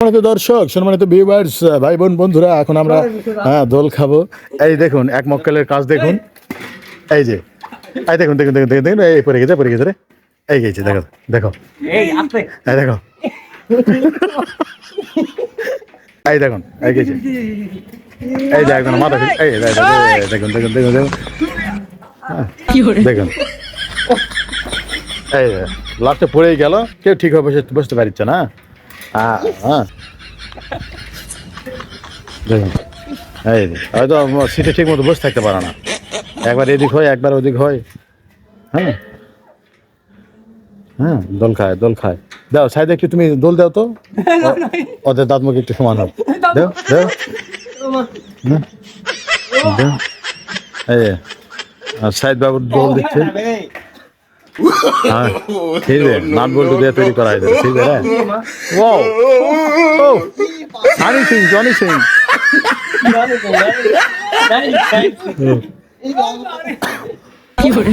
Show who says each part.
Speaker 1: সম্মানিত দর্শক, সম্মানিত ভিউয়ার্স, ভাই বোন বন্ধুরা, এখন আমরা দোল খাবো। এই দেখুন এক মক্কেলের কাজ দেখুন, এই যে এই দেখুন দেখুন দেখুন দেখুন দেখুন, এই পড়ে গেছে রে, এই গেছে, দেখো দেখো, এই দেখো, এই দেখুন, এই গেছে, এই যে একজন মাথা, এই দেখুন দেখুন দেখুন দেখুন দেখুন, এই লাস্টে পড়েই গেল, কেউ ঠিকভাবে বসতে পারছে না। হ্যাঁ দেখুন, এই হয়তো সিটে ঠিক মতো বসে থাকতে পারে না, একবার এদিক হয় একবার ওদিক হয়। হ্যাঁ হ্যাঁ, দোল খায় দোল খায়। দাও সাইডে একটু তুমি দোল দাও তো, ওদের দাঁত মুখ একটু সমান হোক। দাও দাও, দাও। এই আর সাইদ বাবুর দোল দিচ্ছে। হ্যাঁ ঠিক আছে, নাট বল্টু দিয়ে তৈরি করা হয়েছে, ঠিক আছে। ও ও হানি সিং, জনি সিং।
Speaker 2: কি করে